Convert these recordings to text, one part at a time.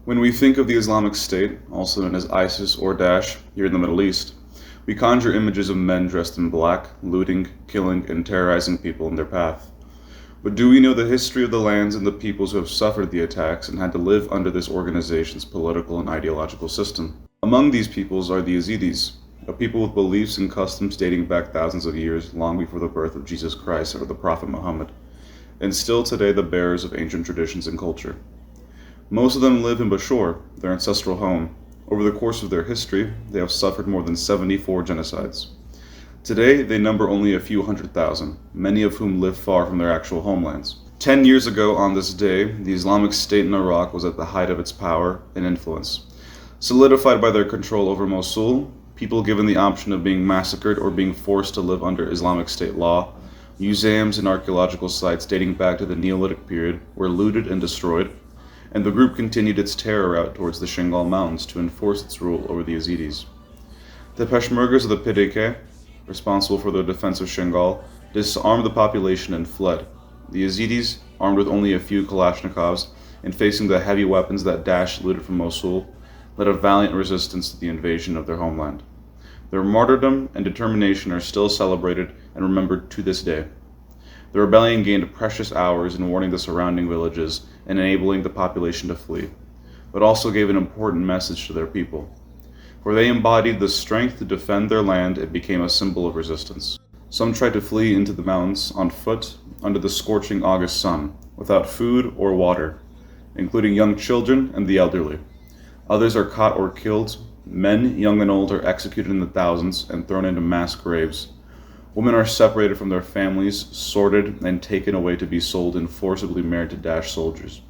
When we think of the Islamic State, also known as ISIS or Daesh, here in the Middle East, we conjure images of men dressed in black, looting, killing, and terrorizing people in their path. But do we know the history of the lands and the peoples who have suffered the attacks and had to live under this organization's political and ideological system? Among these peoples are the Yezidis, a people with beliefs and customs dating back thousands of years, long before the birth of Jesus Christ or the Prophet Muhammad, and still today the bearers of ancient traditions and culture. Most of them live in Bashur, their ancestral home. Over the course of their history, they have suffered more than 74 genocides. Today, they number only a few 100,000, many of whom live far from their actual homelands. 10 years ago on this day, the Islamic State in Iraq was at the height of its power and influence. Solidified by their control over Mosul, people given the option of being massacred or being forced to live under Islamic State law, museums and archaeological sites dating back to the Neolithic period were looted and destroyed, and the group continued its terror route towards the Shingal Mountains to enforce its rule over the Yazidis. The Peshmergas of the PDK, responsible for the defense of Shingal, disarmed the population and fled. The Yazidis, armed with only a few Kalashnikovs and facing the heavy weapons that Daesh looted from Mosul, led a valiant resistance to the invasion of their homeland. Their martyrdom and determination are still celebrated and remembered to this day. The rebellion gained precious hours in warning the surrounding villages and enabling the population to flee, but also gave an important message to their people, for they embodied the strength to defend their land and became a symbol of resistance. Some tried to flee into the mountains on foot under the scorching August sun, without food or water, including young children and the elderly. Others are caught or killed. Men, young and old, are executed in the thousands and thrown into mass graves. Women are separated from their families, sorted, and taken away to be sold and forcibly married to Daesh soldiers.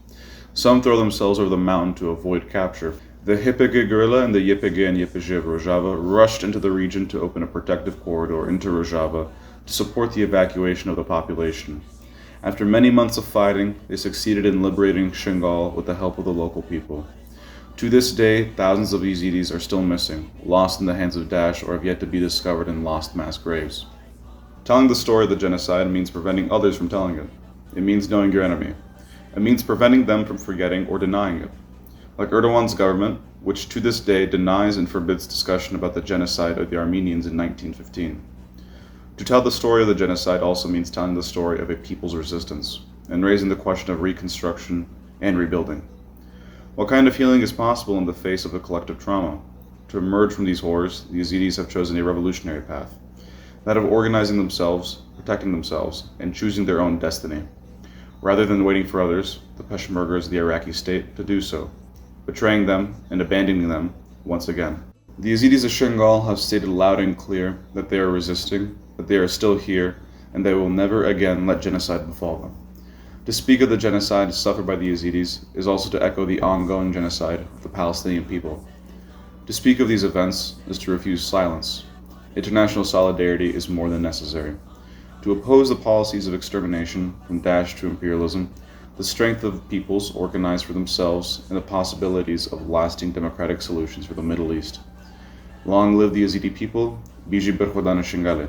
Some throw themselves over the mountain to avoid capture. The YPG guerrilla and the YPG and YPG of Rojava rushed into the region to open a protective corridor into Rojava to support the evacuation of the population. After many months of fighting, they succeeded in liberating Shingal with the help of the local people. To this day, thousands of Yazidis are still missing, lost in the hands of Daesh, or have yet to be discovered in lost mass graves. Telling the story of the genocide means preventing others from telling it. It means knowing your enemy. It means preventing them from forgetting or denying it. Like Erdogan's government, which to this day denies and forbids discussion about the genocide of the Armenians in 1915. To tell the story of the genocide also means telling the story of a people's resistance, and raising the question of reconstruction and rebuilding. What kind of healing is possible in the face of a collective trauma? To emerge from these horrors, the Yazidis have chosen a revolutionary path. That of organizing themselves, protecting themselves, and choosing their own destiny. Rather than waiting for others, the Peshmergas of the Iraqi state, to do so, betraying them and abandoning them once again. The Yazidis of Shingal have stated loud and clear that they are resisting, that they are still here, and they will never again let genocide befall them. To speak of the genocide suffered by the Yazidis is also to echo the ongoing genocide of the Palestinian people. To speak of these events is to refuse silence. International solidarity is more than necessary. To oppose the policies of extermination, from Daesh to imperialism, the strength of peoples organized for themselves, and the possibilities of lasting democratic solutions for the Middle East. Long live the Yazidi people, Biji Berkhodana Shingale.